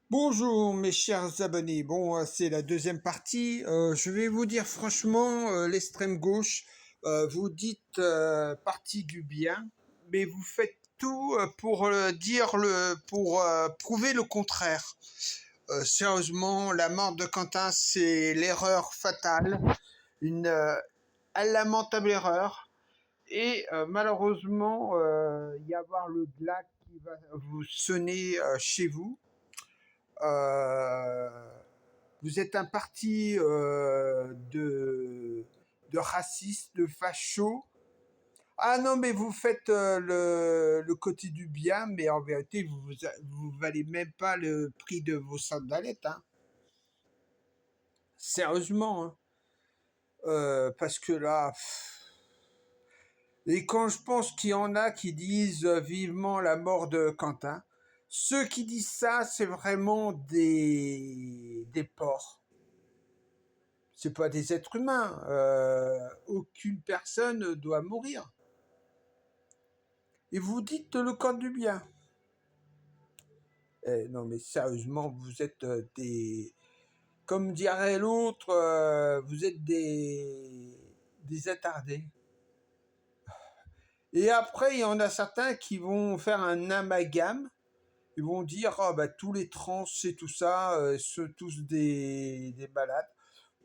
Bonjour mes chers abonnés, bon c'est la deuxième partie. Je vais vous dire franchement, l'extrême gauche, vous dites parti du bien, mais vous faites tout pour pour prouver le contraire. Sérieusement, la mort de Quentin, c'est l'erreur fatale, une lamentable erreur. Et malheureusement, il y a avoir le glas qui va vous sonner chez vous. Euh, Vous êtes un parti de racistes, de fachos. Ah non, mais vous faites le côté du bien, mais en vérité, vous valez même pas le prix de vos sandalettes. Hein. Sérieusement. Hein. Parce que là... Et quand je pense qu'il y en a qui disent vivement la mort de Quentin, ceux qui disent ça, c'est vraiment des porcs. C'est pas des êtres humains. Aucune personne doit mourir. Et vous dites le camp du bien. Non mais sérieusement, vous êtes des... Comme dirait l'autre, vous êtes des attardés. Et après, il y en a certains qui vont faire un amalgame. Ils vont dire, oh, bah, tous les trans, c'est tout ça, sont tous des malades.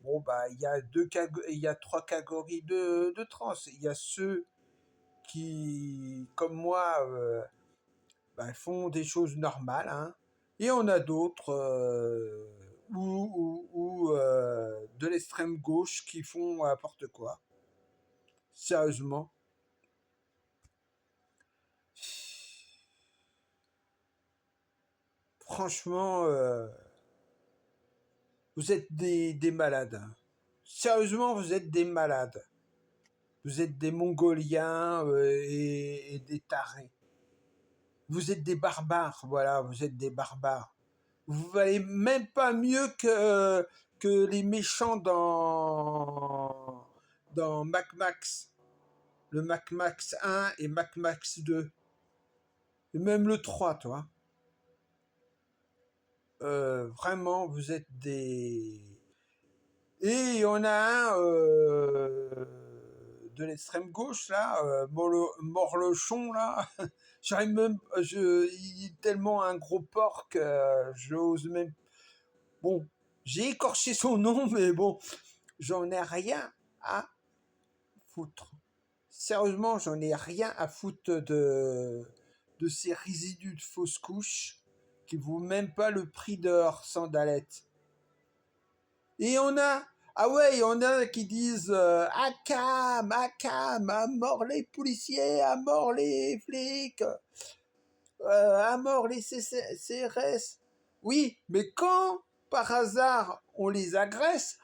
Bon, bah, il y a trois catégories de trans. Il y a ceux qui, comme moi, ben, font des choses normales. Hein. Et on a d'autres de l'extrême gauche qui font n'importe quoi. Sérieusement. Franchement, vous êtes des malades. Hein. Sérieusement, vous êtes des malades. Vous êtes des Mongoliens et des tarés. Vous êtes des barbares, voilà, vous êtes des barbares. Vous valez même pas mieux que les méchants dans Mac Max. Le Mac Max 1 et Mac Max 2. Et même le 3, toi. Vraiment, vous êtes des... Et il y en a un de l'extrême gauche, là, Morlochon, là. J'arrive même... il est tellement un gros porc que j'ose même... Bon, j'ai écorché son nom, mais bon, j'en ai rien à foutre. Sérieusement, j'en ai rien à foutre de ces résidus de fausses couches qui ne vaut même pas le prix de leur sandalette. Et on a, ah ouais, il y en a qui disent ACAM, ACAM, à mort les policiers, à mort les flics, à mort les CRS. Oui, mais quand par hasard on les agresse,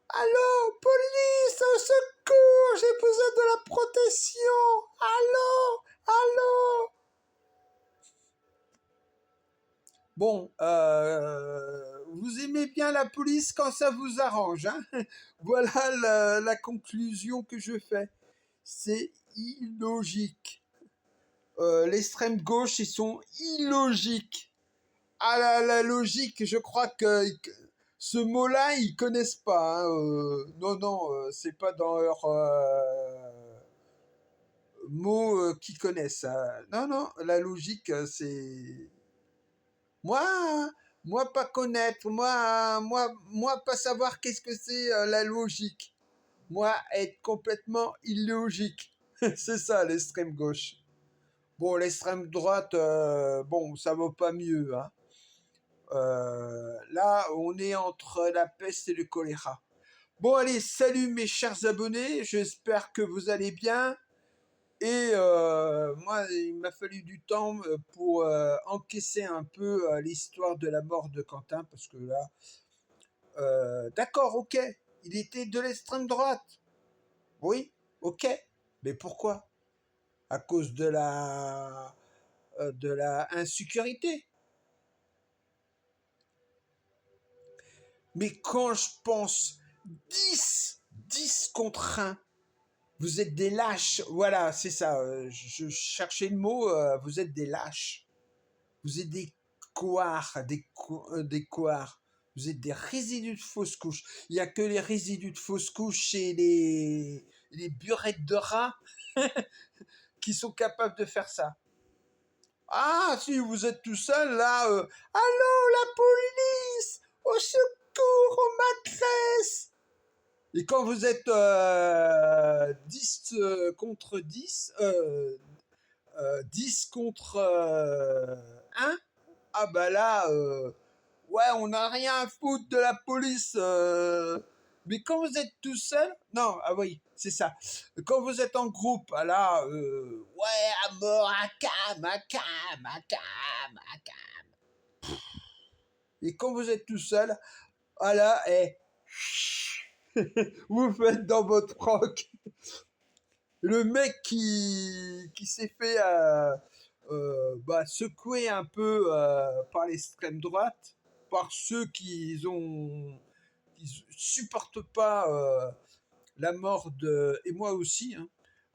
allô, police, au secours, j'ai besoin de la protection. Allô, allô. Bon, vous aimez bien la police quand ça vous arrange. Hein. Voilà la conclusion que je fais. C'est illogique. L'extrême gauche, ils sont illogiques. Ah la logique, je crois que ce mot-là, ils connaissent pas. Hein. Non, non, c'est pas dans leur mots qu'ils connaissent. Hein. Non, non, la logique, c'est... Moi, hein, moi pas connaître, moi pas savoir qu'est-ce que c'est la logique. Moi être complètement illogique. C'est ça l'extrême gauche. Bon, l'extrême droite, bon, ça vaut pas mieux. Hein. Là, on est entre la peste et le choléra. Bon, allez, salut mes chers abonnés, j'espère que vous allez bien. Et moi, il m'a fallu du temps pour encaisser un peu l'histoire de la mort de Quentin, parce que là, d'accord, ok, il était de l'extrême droite. Oui, ok, mais pourquoi? À cause de la insécurité. Mais quand je pense 10 contre 1, vous êtes des lâches. Voilà, c'est ça. Je cherchais le mot. Vous êtes des lâches. Vous êtes des coards, des coards. Vous êtes des résidus de fausses couches. Il n'y a que les résidus de fausses couches et les burettes de rats qui sont capables de faire ça. Ah, si vous êtes tout seul, là, allô, la police! Au secours, aux maîtresses! Et quand vous êtes 10 contre 10, 10 contre 1, ah bah là, ouais, on n'a rien à foutre de la police. Mais quand vous êtes tout seul, non, ah oui, c'est ça. Quand vous êtes en groupe, ah là, ouais, à mort, à cam, à cam, à cam, à cam. Et quand vous êtes tout seul, ah là, vous faites dans votre rock. Le mec qui s'est fait secouer un peu par l'extrême droite, par ceux qui supportent pas la mort de, et moi aussi, hein,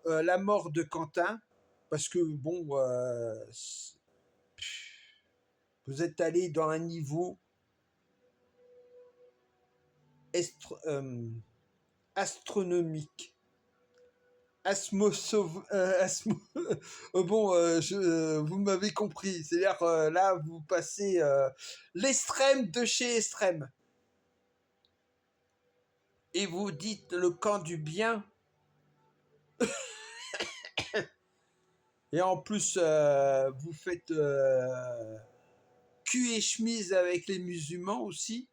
la mort de Quentin, parce que bon, vous êtes allé dans un niveau astronomique. Vous m'avez compris. C'est-à-dire, là, vous passez l'extrême de chez extrême. Et vous dites le camp du bien. Et en plus, vous faites cul et chemise avec les musulmans aussi,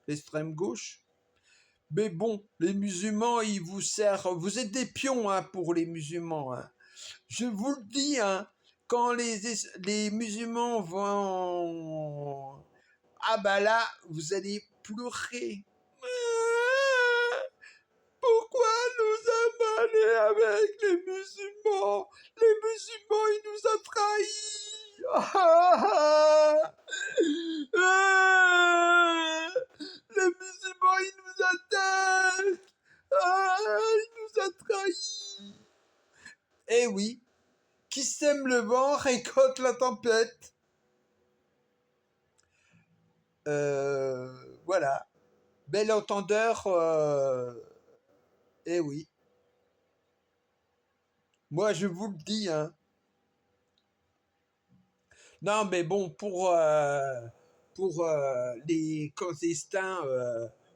l'extrême gauche. Mais bon, les musulmans, ils vous servent. Vous êtes des pions hein, pour les musulmans. Hein. Je vous le dis, hein, quand les musulmans vont... Ah bah là, vous allez pleurer. Pourquoi nous sommes allés avec les musulmans? Les musulmans, ils nous ont trahis. Les musulmans, ils nous attaquent. Ils nous ont trahis. Eh oui, qui sème le vent récolte la tempête. Voilà. Bel entendeur, eh oui. Moi, je vous le dis, hein. Non, mais bon, pour les clandestins,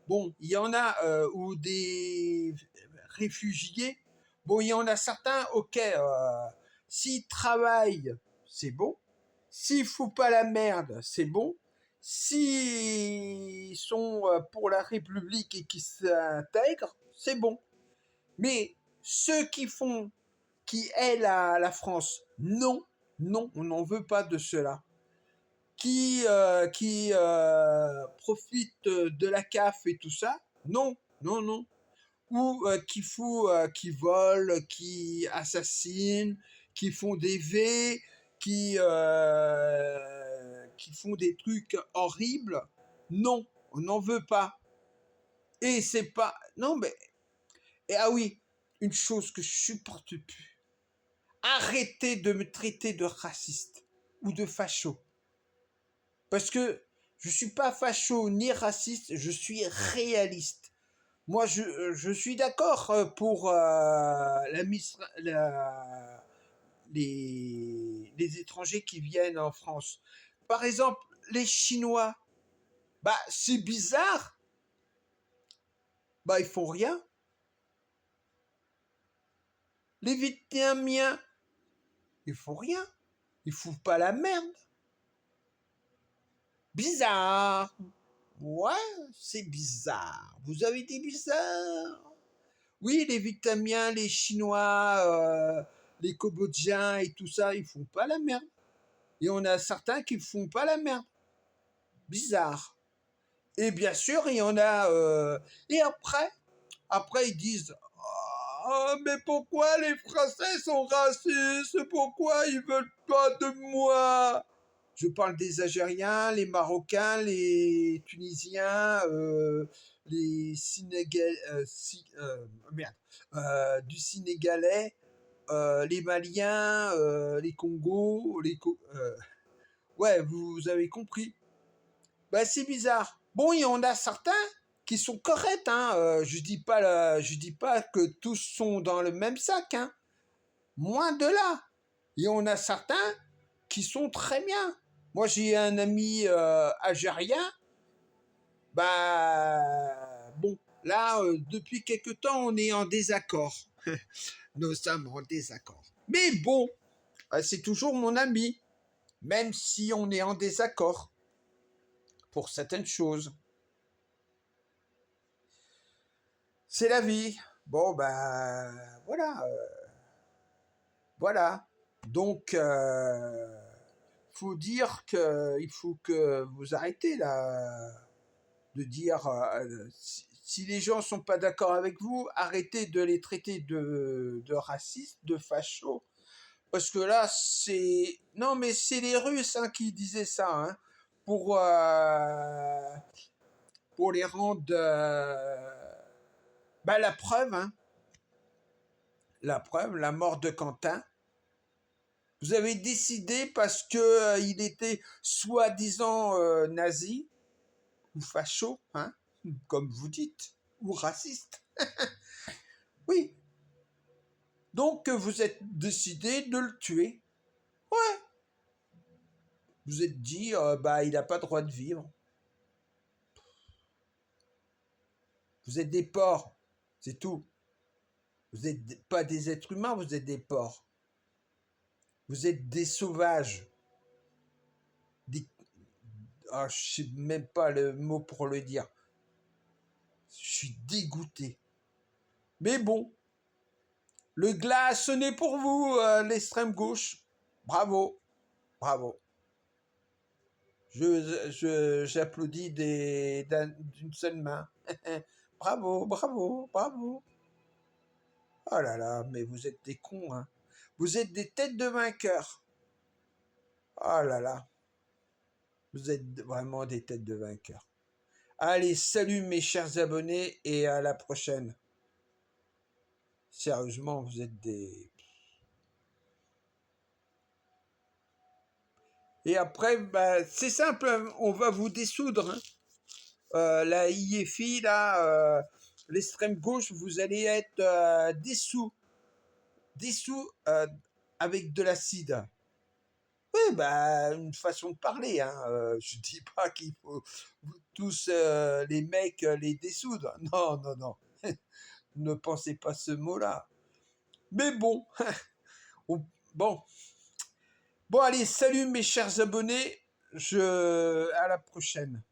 bon, il y en a ou des réfugiés. Bon, il y en a certains, ok, s'ils travaillent, c'est bon. S'ils foutent pas la merde, c'est bon. S'ils sont pour la République et qui s'intègrent, c'est bon. Mais ceux qui aident la France, non, non, on n'en veut pas de cela. Qui profitent de la CAF et tout ça, non, non, non. Ou qui volent, qui assassinent, qui font des qui font des trucs horribles, non, on n'en veut pas. Et c'est pas, non mais, et ah oui, une chose que je supporte plus. Arrêtez de me traiter de raciste ou de facho. Parce que je suis pas facho ni raciste, je suis réaliste. Moi, je suis d'accord pour les étrangers qui viennent en France. Par exemple, les Chinois, bah c'est bizarre, bah ils font rien. Les Vietnamiens, ils font rien, ils foutent pas la merde. Bizarre. Ouais, c'est bizarre. Vous avez dit bizarre. Oui, les Vietnamiens, les Chinois, les Cambodgiens et tout ça, ils font pas la merde. Et on a certains qui font pas la merde. Bizarre. Et bien sûr, il y en a... Et après, ils disent... Ah, mais pourquoi les Français sont racistes? Pourquoi ils veulent pas de moi? Je parle des Algériens, les Marocains, les Tunisiens, les Sénégalais, merde, du Sénégalais, les Maliens, les Congos, Ouais, vous avez compris. Bah, c'est bizarre. Bon, il y en a certains qui sont corrects, hein. Je dis pas que tous sont dans le même sac, hein. Moins de là. Et on a certains qui sont très bien. Moi, j'ai un ami algérien. Bah, bon, là, depuis quelque temps, on est en désaccord. Nous sommes en désaccord. Mais bon, c'est toujours mon ami, même si on est en désaccord pour certaines choses. C'est la vie. Bon, bah, voilà. Voilà. Donc, faut dire que il faut que vous arrêtez là de dire si les gens sont pas d'accord avec vous, arrêtez de les traiter de racistes, de fachos, parce que là c'est non mais c'est les Russes hein, qui disaient ça hein, pour euh, pour les rendre bah, la preuve, la mort de Quentin. Vous avez décidé parce que il était soi-disant nazi ou facho, hein, comme vous dites, ou raciste. Oui. Donc vous êtes décidé de le tuer. Ouais. Vous êtes dit, bah il n'a pas droit de vivre. Vous êtes des porcs, c'est tout. Vous n'êtes pas des êtres humains, vous êtes des porcs. Vous êtes des sauvages. Des... Ah, je ne sais même pas le mot pour le dire. Je suis dégoûté. Mais bon, le glas a sonné pour vous, l'extrême gauche. Bravo, bravo. J'applaudis d'une seule main. Bravo, bravo, bravo. Oh là là, mais vous êtes des cons, hein. Vous êtes des têtes de vainqueurs. Oh là là. Vous êtes vraiment des têtes de vainqueurs. Allez, salut mes chers abonnés et à la prochaine. Sérieusement, vous êtes des... Et après, bah, c'est simple, hein, on va vous dissoudre. Hein. La IFI, là, l'extrême gauche, vous allez être dissous avec de l'acide. Oui, bah, une façon de parler. Hein. Je dis pas qu'il faut tous les mecs les dissoudre. Non, non, non. Ne pensez pas ce mot-là. Mais bon, on- bon, bon, allez, salut mes chers abonnés. À la prochaine.